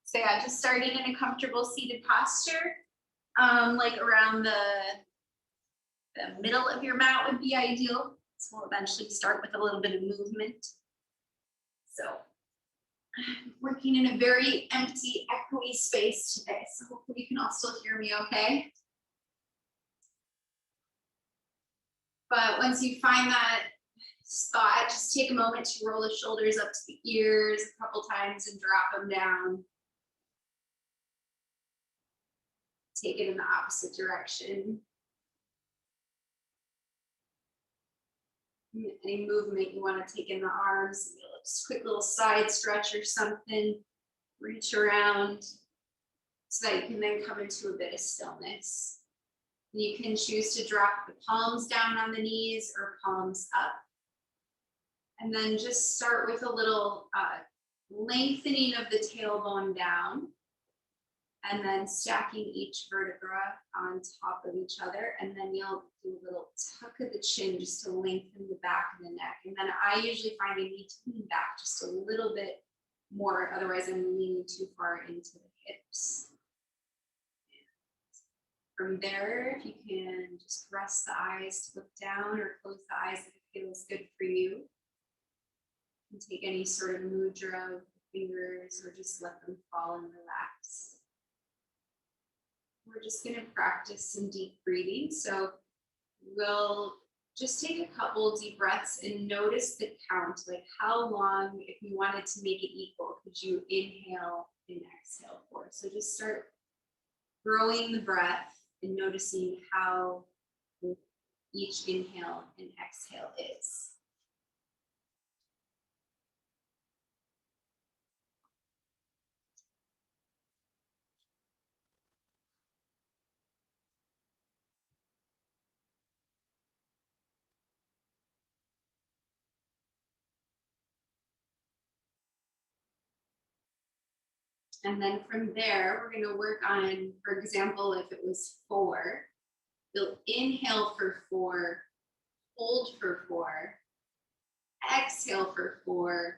So yeah, just starting in a comfortable seated posture, like around the middle of your mat would be ideal. So we'll eventually start with a little bit of movement. So working in a very empty, echoey space today. So hopefully you can all still hear me okay. But once you find that spot, just take a moment to roll the shoulders up to the ears a couple times and drop them down. Take it in the opposite direction. Any movement you want to take in the arms, just quick little side stretch or something, reach around so that you can then come into a bit of stillness. And you can choose to drop the palms down on the knees or palms up. And then just start with a little lengthening of the tailbone down, and then stacking each vertebra on top of each other. And then you'll do a little tuck of the chin just to lengthen the back of the neck. And then I usually find I need to lean back just a little bit more, otherwise I'm leaning too far into the hips. From there, if you can just rest the eyes to look down or close the eyes if it feels good for you. And take any sort of mudra with the fingers or just let them fall and relax. We're just going to practice some deep breathing. So we'll just take a couple deep breaths and notice the count, like how long, if you wanted to make it equal, could you inhale and exhale for? So just start growing the breath and noticing how each inhale and exhale is. And then from there, we're going to work on, for example, if it was 4, you'll inhale for 4, hold for 4, exhale for 4,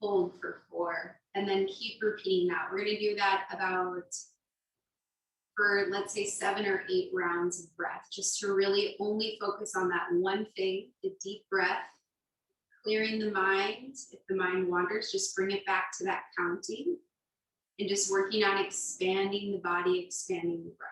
hold for 4, and then keep repeating that. We're going to do that about for, let's say, 7 or 8 rounds of breath, just to really only focus on that one thing, the deep breath, clearing the mind. If the mind wanders, just bring it back to that counting. And just working on expanding the body, expanding the breath.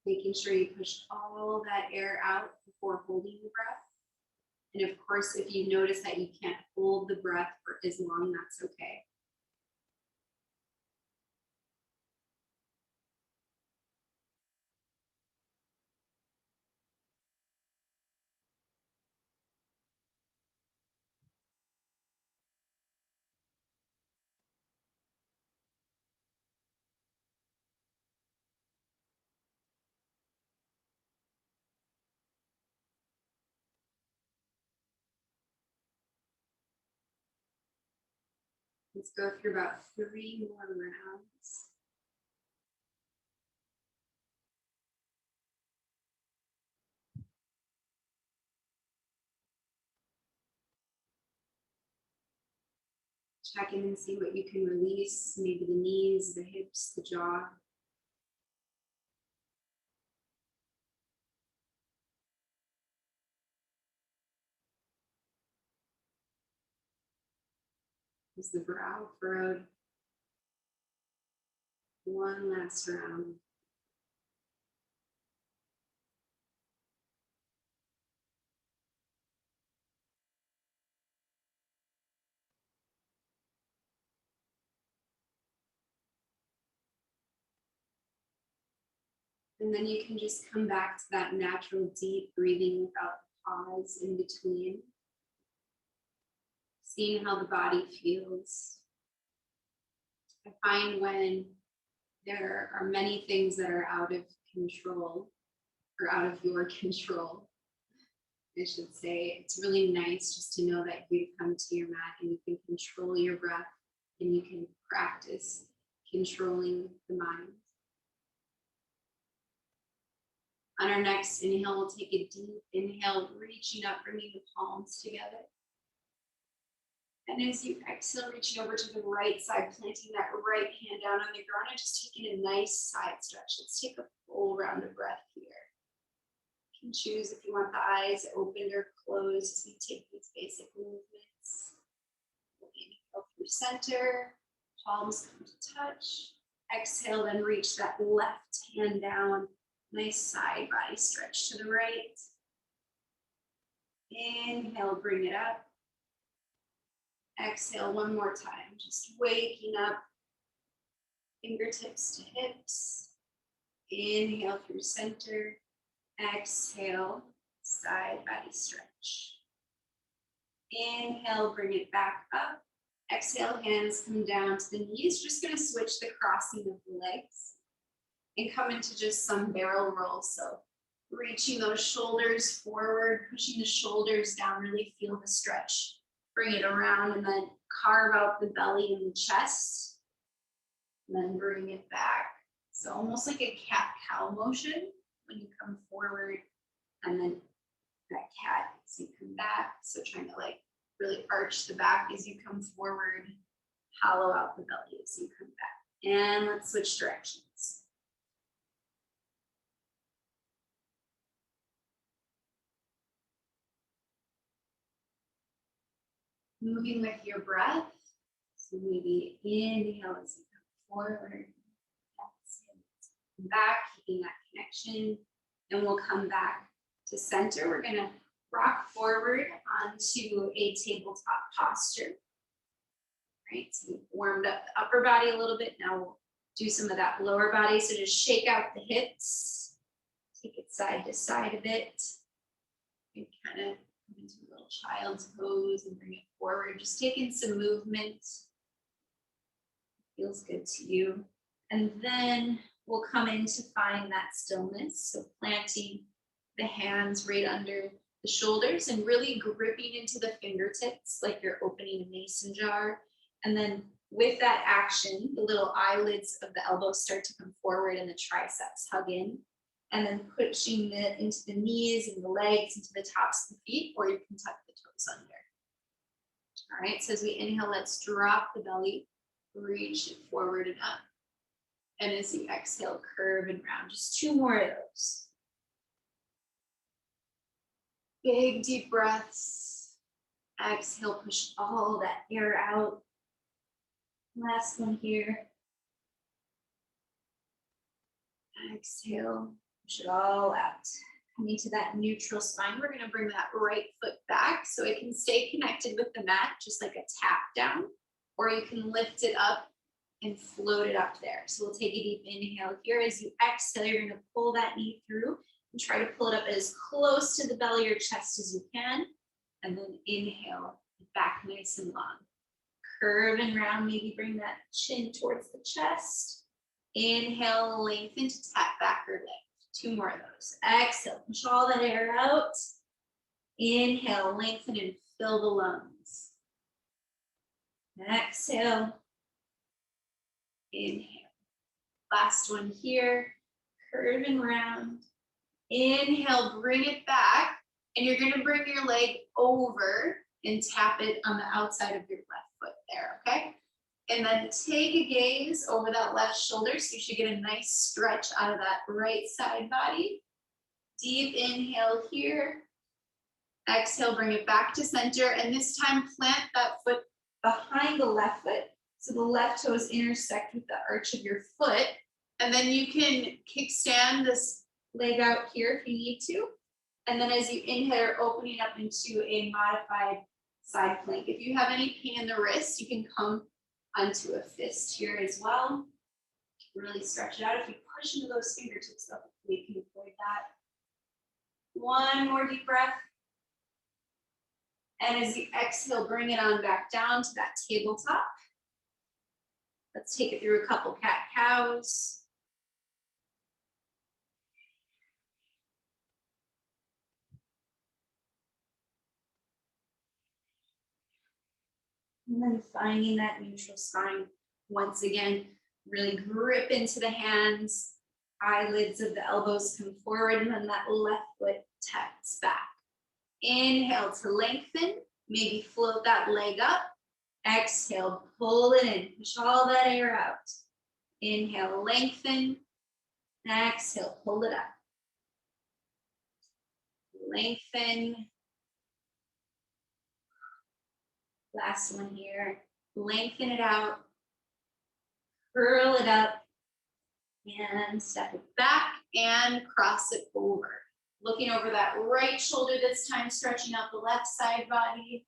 Making sure you push all that air out before holding the breath. And of course, if you notice that you can't hold the breath for as long, that's okay. Let's go through about 3 more rounds. Check in and see what you can release, maybe the knees, the hips, the jaw. Is the brow furrowed? One last round. And then you can just come back to that natural deep breathing without pause in between. Seeing how the body feels. I find when there are many things that are out of control or out of your control, I should say. It's really nice just to know that you come to your mat and you can control your breath and you can practice controlling the mind. On our next inhale, we'll take a deep inhale, reaching up, bringing the palms together. And as you exhale, reaching over to the right side, planting that right hand down on the ground and just taking a nice side stretch. Let's take a full round of breath here. You can choose if you want the eyes opened or closed as we take these basic movements. Inhale through center, palms come to touch. Exhale, then reach that left hand down. Nice side body stretch to the right. Inhale, bring it up. Exhale one more time, just waking up, fingertips to hips. Inhale through center. Exhale, side body stretch. Inhale, bring it back up. Exhale, hands come down to the knees. Just gonna switch the crossing of the legs and come into just some barrel rolls. So reaching those shoulders forward, pushing the shoulders down, really feel the stretch. Bring it around and then carve out the belly and the chest. And then bring it back. So almost like a cat-cow motion when you come forward and then that cat as you come back. So trying to like really arch the back as you come forward, hollow out the belly as you come back. And let's switch directions. Moving with your breath. So maybe inhale as you come forward. Exhale, back, keeping that connection. And we'll come back to center. We're going to rock forward onto a tabletop posture. Right, so we've warmed up the upper body a little bit. Now we'll do some of that lower body. So just shake out the hips. Take it side to side a bit. And kind of come into a little child's pose and bring it forward. Just taking some movement. Feels good to you. And then we'll come in to find that stillness. So planting the hands right under the shoulders and really gripping into the fingertips like you're opening a mason jar. And then with that action, the little eyelids of the elbows start to come forward and the triceps hug in. And then pushing it into the knees and the legs, into the tops of the feet, or you can tuck the toes under. All right, so as we inhale, let's drop the belly, reach it forward and up. And as you exhale, curve and round. Just two more of those. Big deep breaths. Exhale, push all that air out. Last one here. Exhale, push it all out. Coming to that neutral spine, we're going to bring that right foot back so it can stay connected with the mat, just like a tap down, or you can lift it up and float it up there. So we'll take a deep inhale here. As you exhale, you're going to pull that knee through and try to pull it up as close to the belly or chest as you can. And then inhale, back nice and long. Curve and round, maybe bring that chin towards the chest. Inhale, lengthen to tap back or lift. Two more of those. Exhale, push all that air out. Inhale, lengthen and fill the lungs. Exhale. Inhale. Last one here. Curve and round. Inhale, bring it back. And you're going to bring your leg over and tap it on the outside of your left foot there, okay? And then take a gaze over that left shoulder. So you should get a nice stretch out of that right side body. Deep inhale here. Exhale, bring it back to center. And this time plant that foot behind the left foot. So the left toes intersect with the arch of your foot. And then you can kickstand this leg out here if you need to. And then as you inhale, you're opening up into a modified side plank. If you have any pain in the wrist, you can come onto a fist here as well. Really stretch it out. If you push into those fingertips, you can avoid that. One more deep breath. And as you exhale, bring it on back down to that tabletop. Let's take it through a couple cat-cows. And then finding that neutral spine. Once again, really grip into the hands. Eyelids of the elbows come forward, and then that left foot taps back. Inhale to lengthen. Maybe float that leg up. Exhale, pull it in. Push all that air out. Inhale, lengthen. Exhale, pull it up. Lengthen. Last one here. Lengthen it out. Curl it up. And step it back and cross it over. Looking over that right shoulder this time, stretching out the left side body.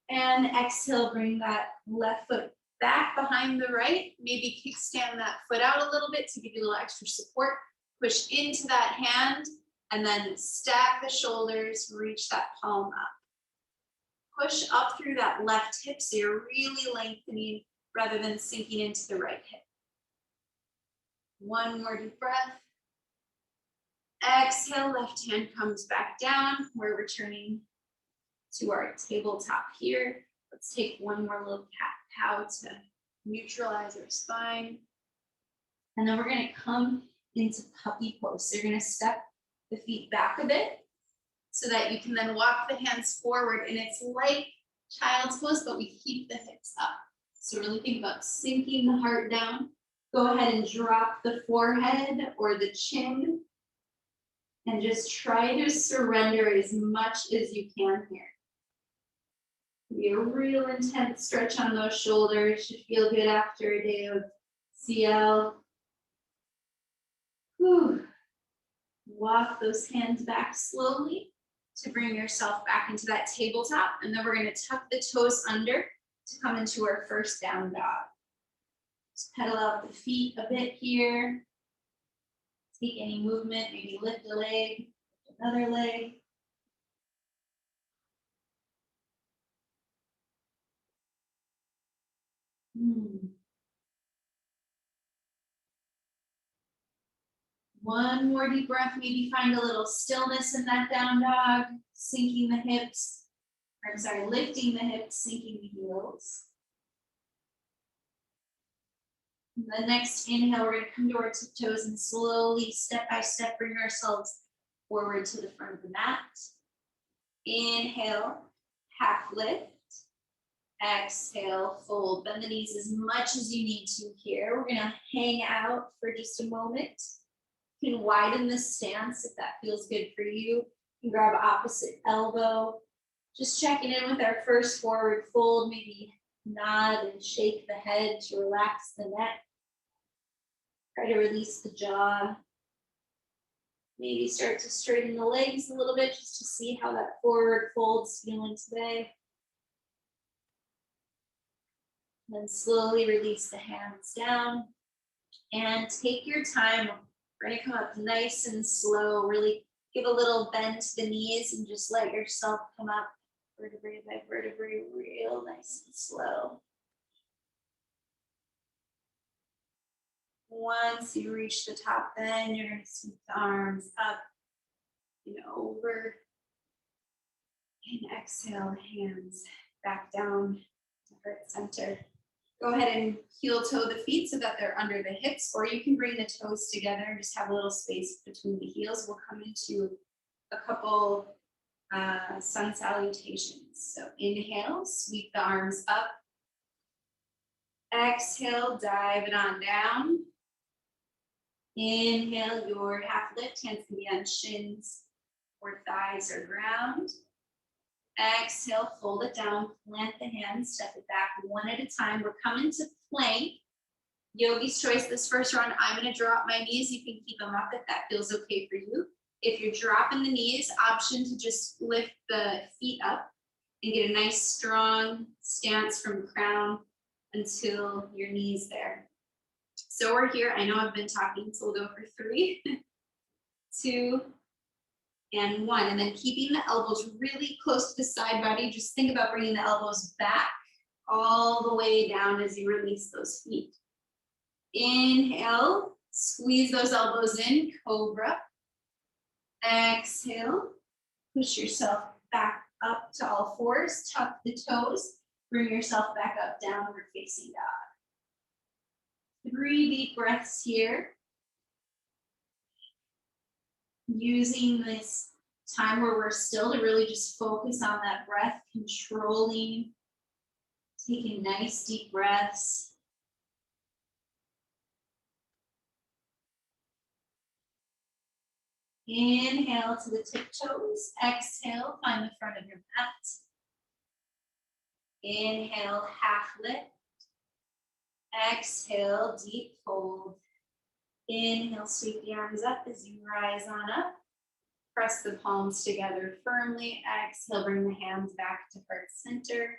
And exhale, bring that left foot back behind the right. Maybe kickstand that foot out a little bit to give you a little extra support. Push into that hand and then stack the shoulders, reach that palm up. Push up through that left hip so you're really lengthening rather than sinking into the right hip. One more deep breath. Exhale, left hand comes back down. We're returning to our tabletop here. Let's take one more little cat-cow to neutralize our spine. And then we're gonna come into puppy pose. So you're gonna step the feet back a bit so that you can then walk the hands forward. And it's like child's pose, but we keep the hips up. So really think about sinking the heart down. Go ahead and drop the forehead or the chin and just try to surrender as much as you can here. Be a real intense stretch on those shoulders. Should feel good after a day of CL. Whew. Walk those hands back slowly to bring yourself back into that tabletop. And then we're going to tuck the toes under to come into our first down dog. Just pedal out the feet a bit here. Take any movement, maybe lift a leg, another leg. One more deep breath, maybe find a little stillness in that down dog, sinking the hips, or I'm sorry, lifting the hips, sinking the heels. The next inhale, we're going to come to our tiptoes and slowly, step by step, bring ourselves forward to the front of the mat. Inhale, half lift. Exhale, fold. Bend the knees as much as you need to here. We're going to hang out for just a moment. You can widen the stance if that feels good for you. You can grab opposite elbow. Just checking in with our first forward fold. Maybe nod and shake the head to relax the neck. Try to release the jaw. Maybe start to straighten the legs a little bit just to see how that forward fold's feeling today. Then slowly release the hands down and take your time. We're going to come up nice and slow. Really give a little bend to the knees and just let yourself come up vertebrae by vertebrae, real nice and slow. Once you reach the top, then you're going to sweep the arms up and over. And exhale, hands back down to heart center. Go ahead and heel toe the feet so that they're under the hips, or you can bring the toes together and just have a little space between the heels. We'll come into a couple sun salutations. So inhale, sweep the arms up. Exhale, dive it on down. Inhale, your half lift, hands can be on shins or thighs or ground. Exhale, fold it down, plant the hands, step it back one at a time. We're coming to plank. Yogi's choice this first round. I'm going to drop my knees. You can keep them up if that feels okay for you. If you're dropping the knees, option to just lift the feet up and get a nice strong stance from crown until your knees there. So we're here. I know I've been talking, so we'll go for 3, 2, and 1. And then keeping the elbows really close to the side body. Just think about bringing the elbows back all the way down as you release those feet. Inhale, squeeze those elbows in, cobra. Exhale, push yourself back up to all fours, tuck the toes. Bring yourself back up, downward facing dog. 3 deep breaths here. Using this time where we're still to really just focus on that breath, controlling, taking nice deep breaths. Inhale to the tiptoes. Exhale, find the front of your mat. Inhale, half lift. Exhale, deep fold. Inhale, sweep the arms up as you rise on up. Press the palms together firmly. Exhale, bring the hands back to heart center.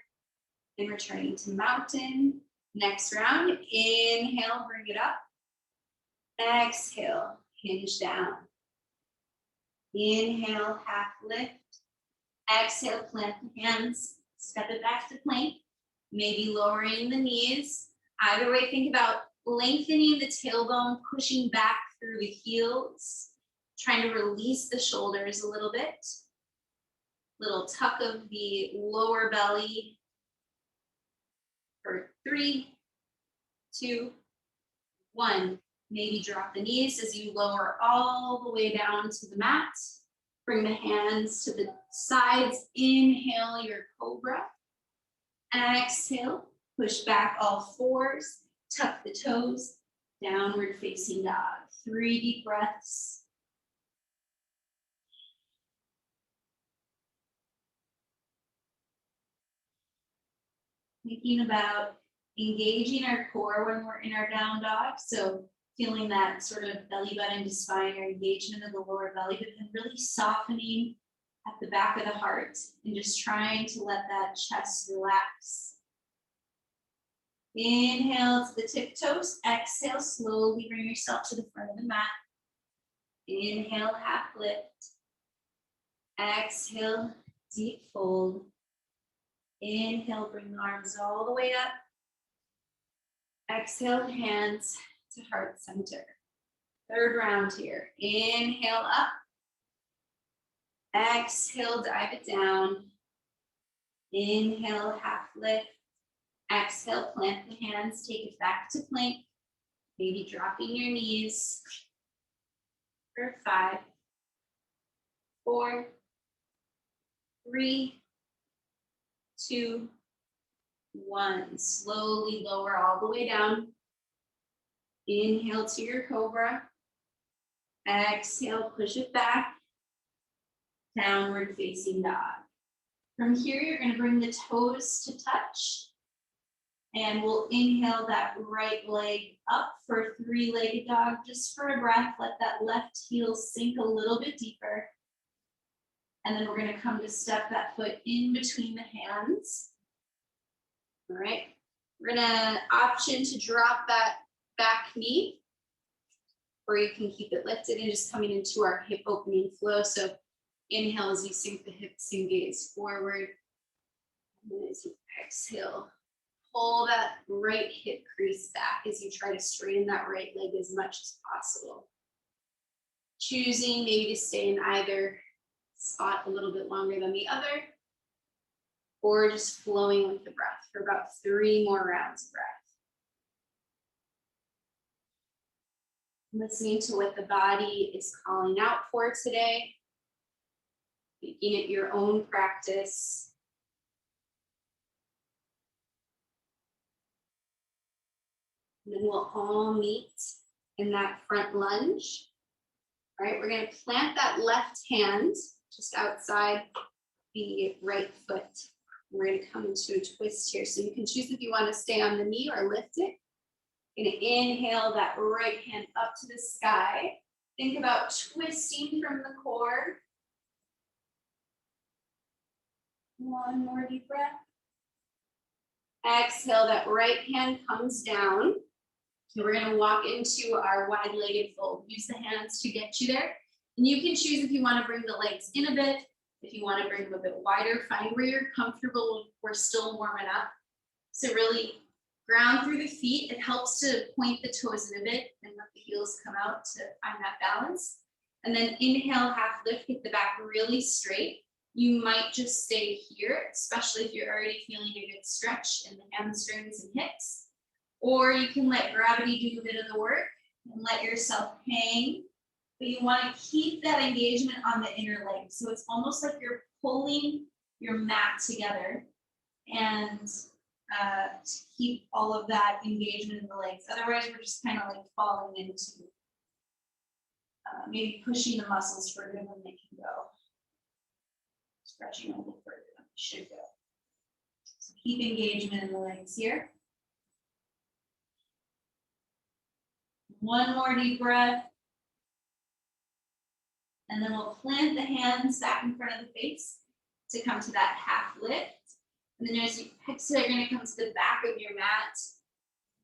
And returning to mountain. Next round, inhale, bring it up. Exhale, hinge down. Inhale, half lift. Exhale, plant the hands. Step it back to plank. Maybe lowering the knees. Either way, think about lengthening the tailbone, pushing back through the heels. Trying to release the shoulders a little bit. Little tuck of the lower belly. For 3, 2, 1. Maybe drop the knees as you lower all the way down to the mat. Bring the hands to the sides. Inhale your cobra. Exhale, push back all fours. Tuck the toes. Downward facing dog. 3 deep breaths. Thinking about engaging our core when we're in our down dog. So feeling that sort of belly button to spine or engagement of the lower belly, but then really softening at the back of the heart and just trying to let that chest relax. Inhale to the tiptoes. Exhale, slowly bring yourself to the front of the mat. Inhale, half lift. Exhale, deep fold. Inhale, bring the arms all the way up. Exhale, hands to heart center. Third round here. Inhale up. Exhale, dive it down. Inhale, half lift. Exhale, plant the hands, take it back to plank. Maybe dropping your knees. For 5, 4, 3, 2, 1. Slowly lower all the way down. Inhale to your cobra. Exhale, push it back. Downward facing dog. From here, you're going to bring the toes to touch. And we'll inhale that right leg up for 3-legged dog. Just for a breath, let that left heel sink a little bit deeper. And then we're going to come to step that foot in between the hands. All right. We're going to option to drop that back knee, or you can keep it lifted and just coming into our hip opening flow. So inhale as you sink the hips and gaze forward. And then as you exhale, pull that right hip crease back as you try to straighten that right leg as much as possible. Choosing maybe to stay in either spot a little bit longer than the other, or just flowing with the breath for about 3 more rounds of breath. Listening to what the body is calling out for today, making it your own practice. And then we'll all meet in that front lunge. All right, we're going to plant that left hand just outside the right foot. We're going to come into a twist here. So you can choose if you want to stay on the knee or lift it. Going to inhale that right hand up to the sky. Think about twisting from the core. 1 more deep breath. Exhale, that right hand comes down. And we're going to walk into our wide-legged fold. Use the hands to get you there. And you can choose if you want to bring the legs in a bit, if you want to bring them a bit wider. Find where you're comfortable. We're still warming up. So really ground through the feet. It helps to point the toes in a bit and let the heels come out to find that balance. And then inhale, half lift, get the back really straight. You might just stay here, especially if you're already feeling a good stretch in the hamstrings and hips. Or you can let gravity do a bit of the work and let yourself hang. But you want to keep that engagement on the inner leg. So it's almost like you're pulling your mat together and to keep all of that engagement in the legs. Otherwise, we're just kind of like falling into maybe pushing the muscles further than they can go. Stretching a little further than they should go. So keep engagement in the legs here. One more deep breath. And then we'll plant the hands back in front of the face to come to that half lift. And then as you exhale, you're going to come to the back of your mat.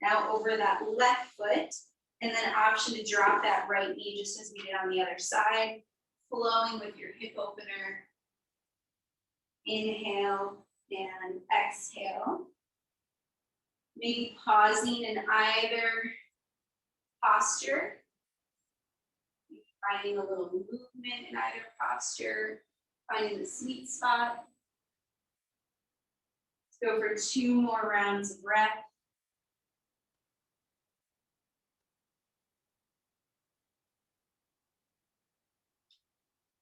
Now over that left foot. And then option to drop that right knee just as we did on the other side. Flowing with your hip opener. Inhale and exhale. Maybe pausing in either posture. Finding a little movement in either posture. Finding the sweet spot. Let's go for 2 more rounds of breath.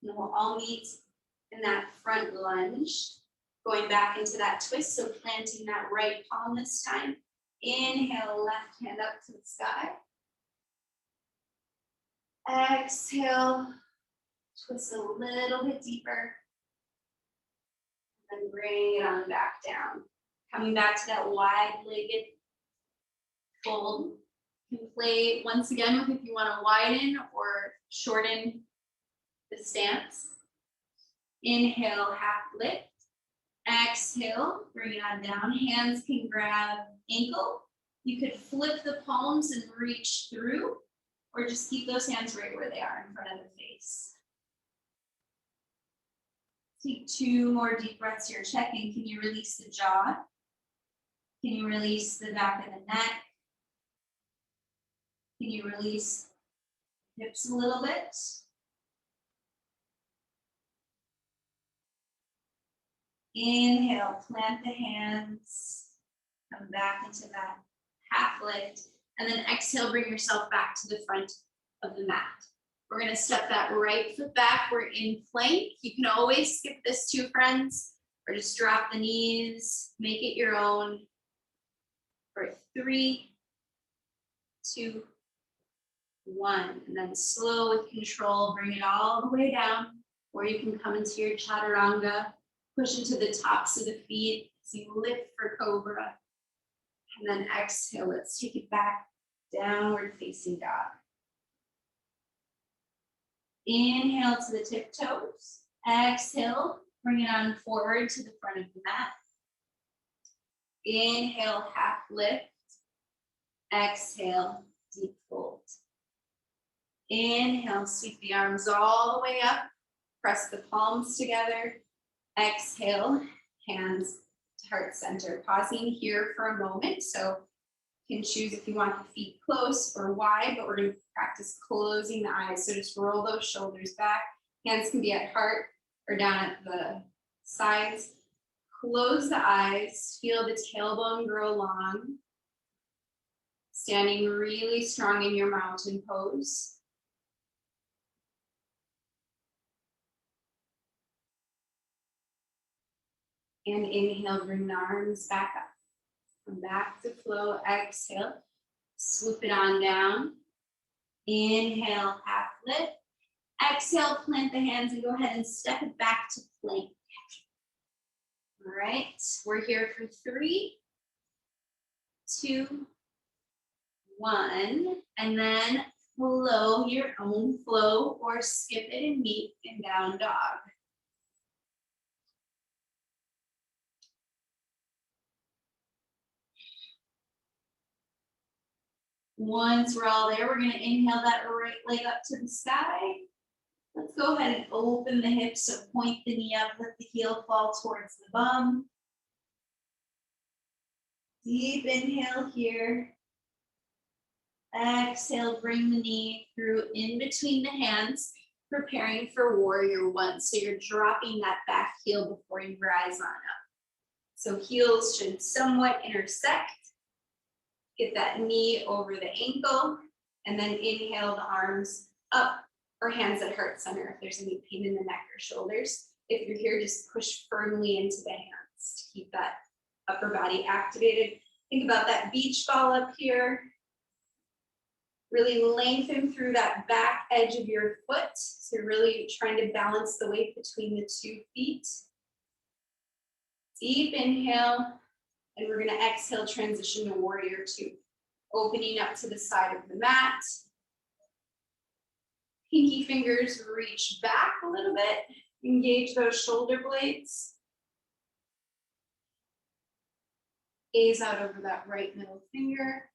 And we'll all meet in that front lunge, going back into that twist. So planting that right palm this time. Inhale, left hand up to the sky. Exhale, twist a little bit deeper. And bring it on back down. Coming back to that wide-legged fold. You can play once again with if you want to widen or shorten the stance. Inhale, half lift. Exhale, bring it on down. Hands can grab ankle. You could flip the palms and reach through, or just keep those hands right where they are in front of the face. Take 2 more deep breaths here. Check in. Can you release the jaw? Can you release the back of the neck? Can you release hips a little bit? Inhale, plant the hands, come back into that half lift, and then exhale, bring yourself back to the front of the mat. We're gonna step that right foot back, we're in plank. You can always skip this too, friends, or just drop the knees, make it your own. For 3, 2, 1, and then slow with control, bring it all the way down, or you can come into your chaturanga. Push into the tops of the feet as you lift for cobra. And then exhale, let's take it back, downward facing dog. Inhale to the tiptoes. Exhale, bring it on forward to the front of the mat. Inhale, half lift. Exhale, deep fold. Inhale, sweep the arms all the way up. Press the palms together. Exhale, hands to heart center. Pausing here for a moment. So you can choose if you want the feet close or wide, but we're going to practice closing the eyes. So just roll those shoulders back. Hands can be at heart or down at the sides. Close the eyes. Feel the tailbone grow long. Standing really strong in your mountain pose. And inhale, bring the arms back up. Come back to flow, exhale. Swoop it on down. Inhale, half lift. Exhale, plant the hands and go ahead and step it back to plank. All right, we're here for 3, 2, 1. And then flow your own flow or skip it and meet in down dog. Once we're all there, we're going to inhale that right leg up to the sky. Let's go ahead and open the hips, so point the knee up, let the heel fall towards the bum. Deep inhale here. Exhale, bring the knee through in between the hands. preparing for warrior one. So you're dropping that back heel before you rise on up. So heels should somewhat intersect. Get that knee over the ankle, and then inhale the arms up or hands at heart center if there's any pain in the neck or shoulders. If you're here, just push firmly into the hands to keep that upper body activated. Think about that beach ball up here. Really lengthen through that back edge of your foot. So you're really trying to balance the weight between the 2 feet. Deep inhale, and we're gonna exhale, transition to warrior two. Opening up to the side of the mat. Pinky fingers reach back a little bit. Engage those shoulder blades. Gaze out over that right middle finger.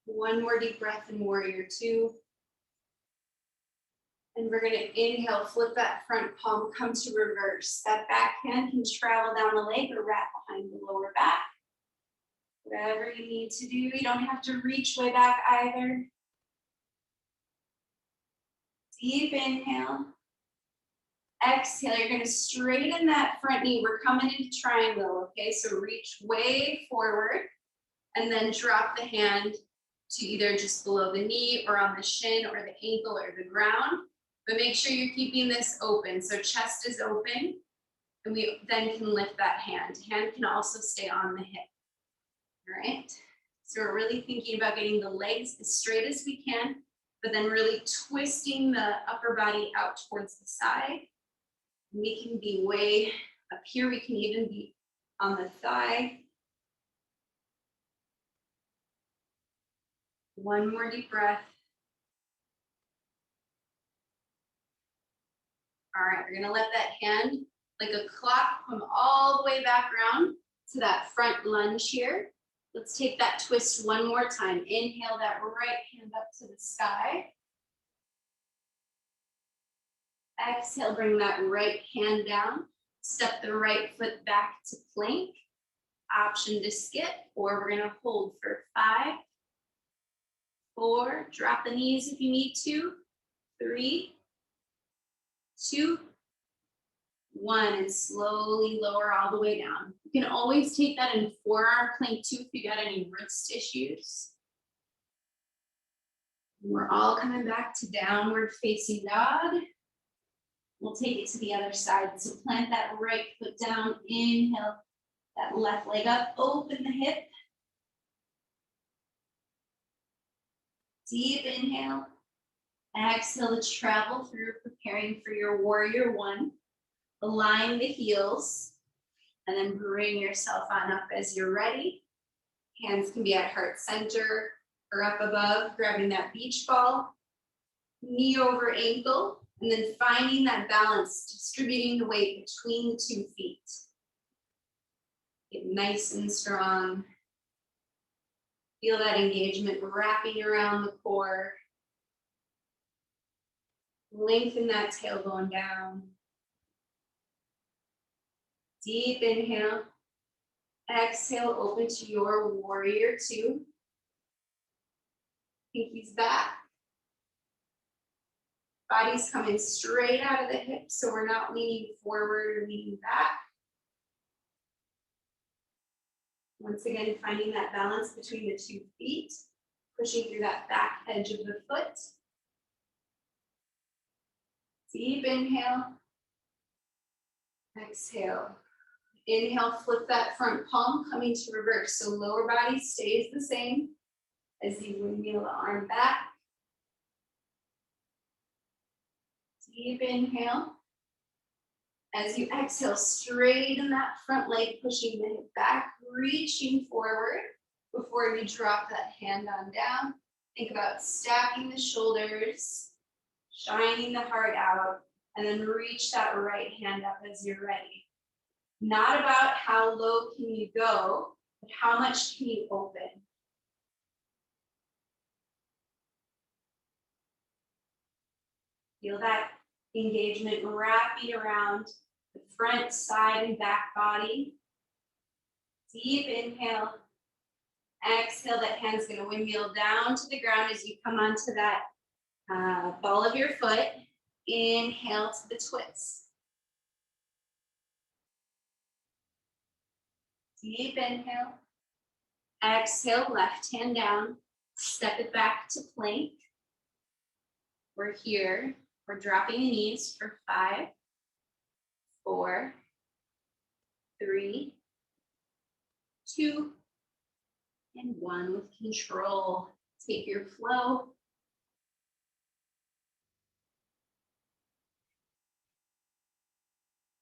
One more deep breath in warrior two. And we're gonna inhale, flip that front palm, come to reverse. That back hand can travel down the leg or wrap behind the lower back. Whatever you need to do, you don't have to reach way back either. Deep inhale. Exhale, you're gonna straighten that front knee. We're coming into triangle, okay? So reach way forward and then drop the hand to either just below the knee or on the shin or the ankle or the ground. But make sure you're keeping this open. So chest is open, and we then can lift that hand. Hand can also stay on the hip, all right? So we're really thinking about getting the legs as straight as we can, but then really twisting the upper body out towards the side. We can be way up here. We can even be on the thigh. One more deep breath. All right, we're gonna let that hand, like a clock, come all the way back around to that front lunge here. Let's take that twist one more time. Inhale that right hand up to the sky. Exhale, bring that right hand down. Step the right foot back to plank. Option to skip, or we're gonna hold for 5, 4, drop the knees if you need to, 3, 2, 1, and slowly lower all the way down. You can always take that in forearm plank too if you got any wrist issues. We're all coming back to downward facing dog. We'll take it to the other side. So plant that right foot down, inhale that left leg up, open the hip. Deep inhale. Exhale to travel through, preparing for your warrior one. Align the heels and then bring yourself on up as you're ready. Hands can be at heart center or up above, grabbing that beach ball. Knee over ankle, and then finding that balance, distributing the weight between the 2 feet. Get nice and strong. Feel that engagement wrapping around the core. Lengthen that tailbone down. Deep inhale. Exhale, open to your warrior two. Pinkies back. Body's coming straight out of the hips, so we're not leaning forward or leaning back. Once again, finding that balance between the 2 feet, pushing through that back edge of the foot. Deep inhale. Exhale. Inhale, flip that front palm, coming to reverse. So lower body stays the same as you windmill the arm back. Deep inhale. As you exhale, straighten that front leg, pushing the hip back, reaching forward before you drop that hand on down. Think about stacking the shoulders, shining the heart out, and then reach that right hand up as you're ready. Not about how low can you go, but how much can you open. Feel that engagement wrapping around the front, side, and back body. Deep inhale. Exhale, that hand's gonna windmill down to the ground as you come onto that Ball of your foot, inhale to the twist. Deep inhale. Exhale, left hand down. Step it back to plank. We're here. We're dropping the knees for 5, 4, 3, 2, and 1 with control. Take your flow.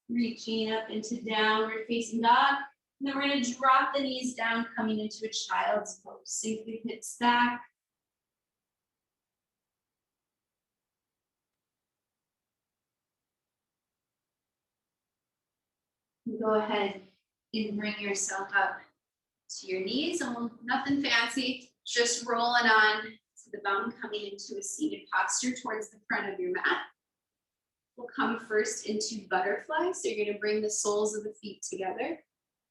Reaching up into downward facing dog. And then we're going to drop the knees down, coming into a child's pose. Sink the hips back. Go ahead and bring yourself up to your knees. And nothing fancy, just rolling on to the bum, coming into a seated posture towards the front of your mat. We'll come first into butterfly. So you're going to bring the soles of the feet together,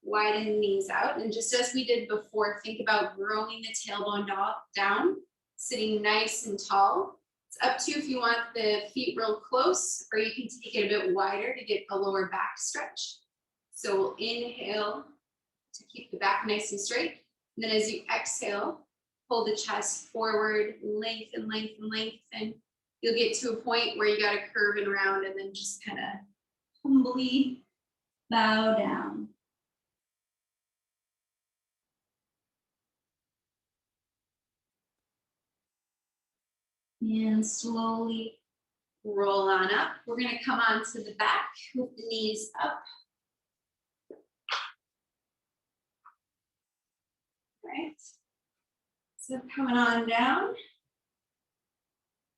widen the knees out. And just as we did before, think about growing the tailbone down, sitting nice and tall. It's up to you if you want the feet real close, or you can take it a bit wider to get a lower back stretch. So we'll inhale to keep the back nice and straight. And then as you exhale, pull the chest forward, lengthen, lengthen, lengthen. You'll get to a point where you got to curve and round, and then just kind of humbly bow down. And slowly roll on up. We're going to come on to the back with the knees up. Right. So coming on down.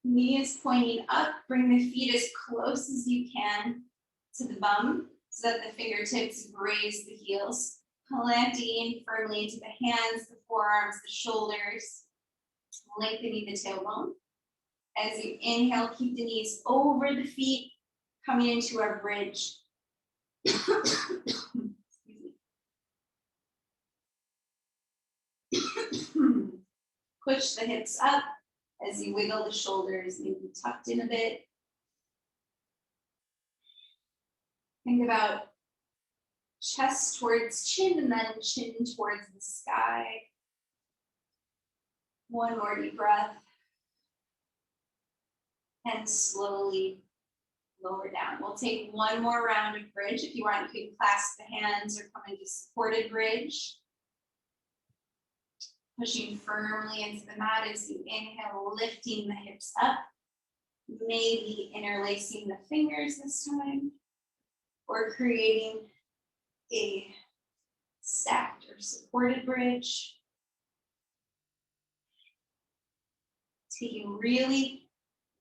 Knees pointing up. Bring the feet as close as you can to the bum so that the fingertips graze the heels. Planting firmly into the hands, the forearms, the shoulders. Lengthening the tailbone. As you inhale, keep the knees over the feet, coming into our bridge. Push the hips up as you wiggle the shoulders, maybe tucked in a bit. Think about chest towards chin and then chin towards the sky. One more deep breath. And slowly lower down. We'll take one more round of bridge. If you want, you can clasp the hands or come into supported bridge. Pushing firmly into the mat as you inhale, lifting the hips up. Maybe interlacing the fingers this time, or creating a stacked or supported bridge. Taking really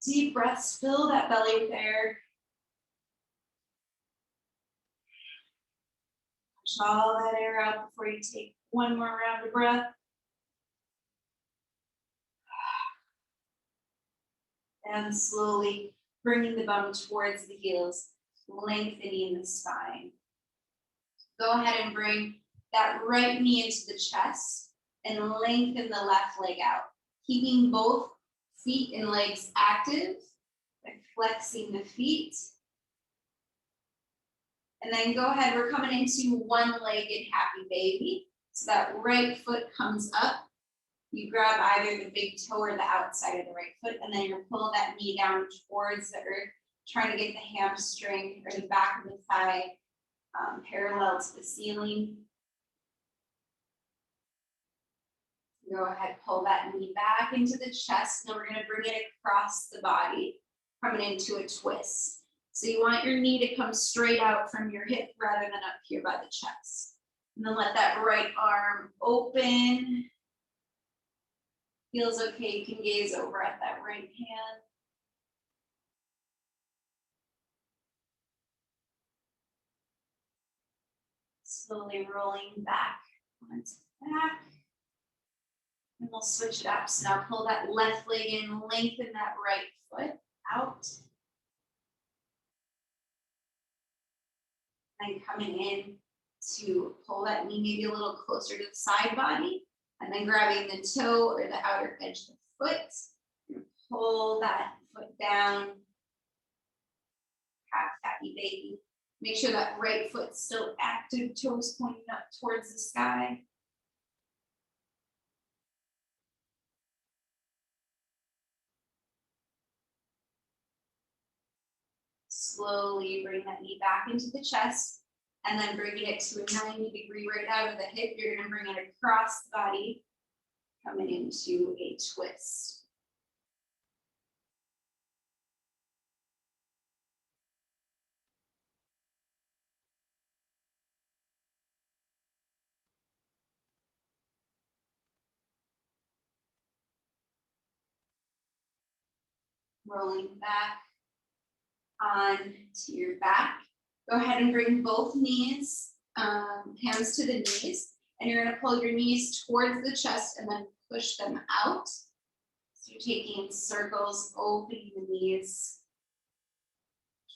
deep breaths, fill that belly with air. Push all that air out before you take one more round of breath. And slowly bringing the bum towards the heels, lengthening the spine. Go ahead and bring that right knee into the chest and lengthen the left leg out, keeping both feet and legs active, like flexing the feet. And then go ahead, we're coming into one-legged happy baby. So that right foot comes up. You grab either the big toe or the outside of the right foot, and then you're pulling that knee down towards the earth, trying to get the hamstring or the back of the thigh parallel to the ceiling. Go ahead, pull that knee back into the chest. Now we're going to bring it across the body, coming into a twist. So you want your knee to come straight out from your hip rather than up here by the chest. And then let that right arm open. Feels okay, you can gaze over at that right hand. Slowly rolling back onto the back. And we'll switch it up. So now pull that left leg in, lengthen that right foot out. And coming in to pull that knee maybe a little closer to the side body. And then grabbing the toe or the outer edge of the foot. pull that foot down, half happy baby. Make sure that right foot's still active, toes pointing up towards the sky. Slowly bring that knee back into the chest and then bringing it to a 90-degree right out of the hip. You're going to bring it across the body, coming into a twist. Rolling back on to your back. Go ahead and bring both knees, hands to the knees, and you're going to pull your knees towards the chest and then push them out. So you're taking circles, opening the knees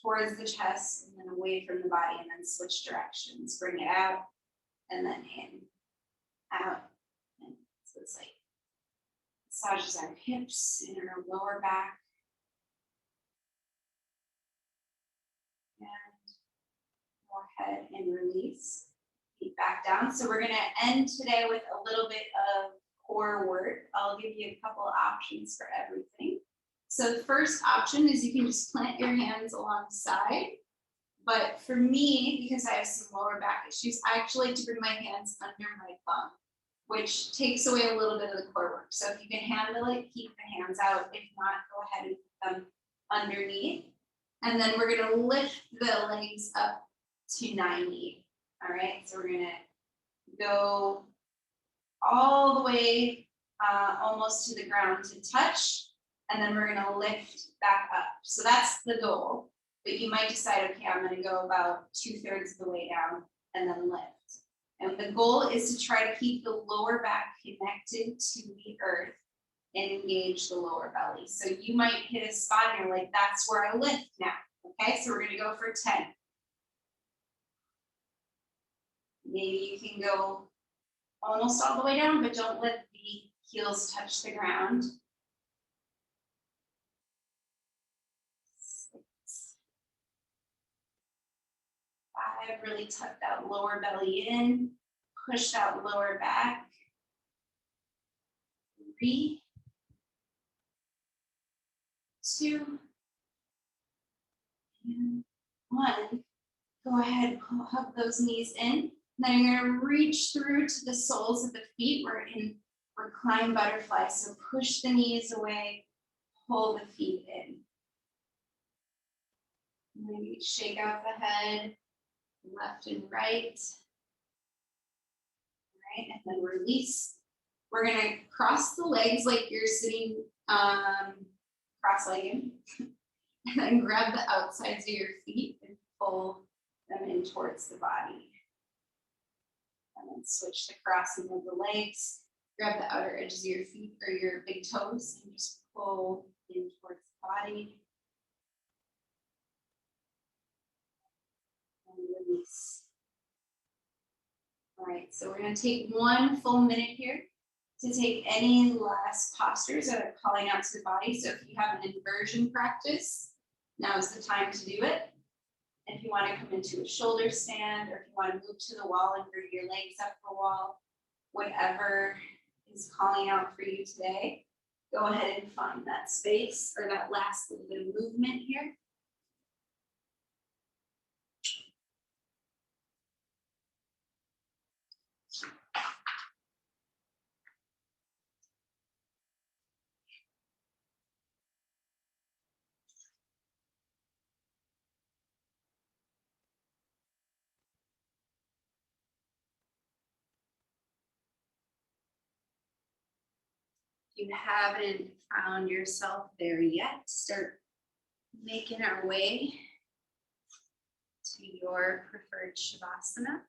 towards the chest and then away from the body, and then switch directions. Bring it out and then in, out. And so it's like massages our hips and our lower back. And go ahead and release. Feet back down. So we're going to end today with a little bit of core work. I'll give you a couple options for everything. So the first option is you can just plant your hands alongside. But for me, because I have some lower back issues, I actually like to bring my hands under my thumb, which takes away a little bit of the core work. So if you can handle it, keep the hands out. If not, go ahead and put them underneath. And then we're going to lift the legs up to 90. All right, so we're going to go all the way almost to the ground to touch. And then we're going to lift back up. So that's the goal. But you might decide, okay, I'm going to go about 2/3 of the way down and then lift. And the goal is to try to keep the lower back connected to the earth and engage the lower belly. So you might hit a spot and you're like, that's where I lift now. Okay, so we're going to go for 10. Maybe you can go almost all the way down, but don't let the heels touch the ground. 6, 5, really tuck that lower belly in, push that lower back. 3, 2, and 1. Go ahead, hug those knees in. Then you're going to reach through to the soles of the feet. We're in reclined butterfly. So push the knees away, pull the feet in. Maybe shake out the head, left and right. All right, and then release. We're going to cross the legs like you're sitting cross-legged. And then grab the outsides of your feet and pull them in towards the body. And then switch the crossing of the legs. Grab the outer edges of your feet or your big toes and just pull in towards the body. And release. All right, so we're going to take 1 full minute here to take any last postures that are calling out to the body. So if you have an inversion practice, now is the time to do it. If you want to come into a shoulder stand, or if you want to move to the wall and bring your legs up the wall, whatever is calling out for you today, go ahead and find that space or that last little bit of movement here. If you haven't found yourself there yet, start making our way to your preferred Shavasana.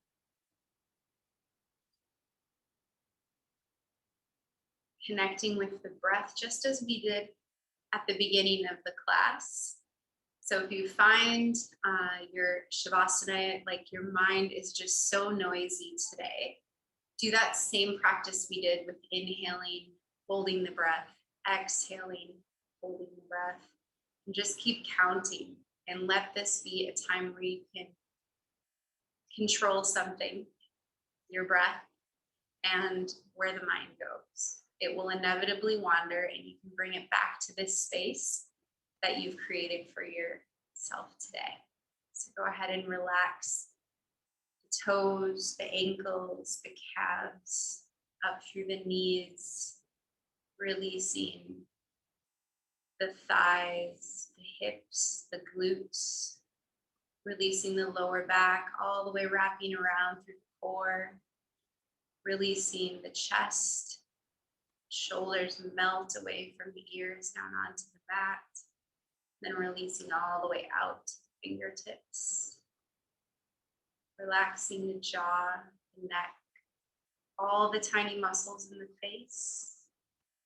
Connecting with the breath just as we did at the beginning of the class. So if you find your Shavasana, like your mind is just so noisy today, do that same practice we did with inhaling, holding the breath, exhaling, holding the breath. And just keep counting and let this be a time where you can control something, your breath, and where the mind goes. It will inevitably wander, and you can bring it back to this space that you've created for yourself today. So go ahead and relax the toes, the ankles, the calves, up through the knees, releasing the thighs, the hips, the glutes, releasing the lower back, all the way wrapping around through the core, releasing the chest, shoulders melt away from the ears down onto the back, then releasing all the way out to the fingertips, relaxing the jaw, the neck, all the tiny muscles in the face,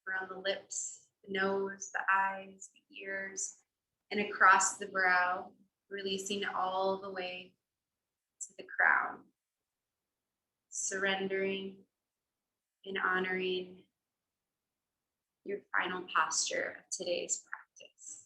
around the lips, the nose, the eyes, the ears, and across the brow, releasing all the way to the crown, surrendering and honoring your final posture of today's practice.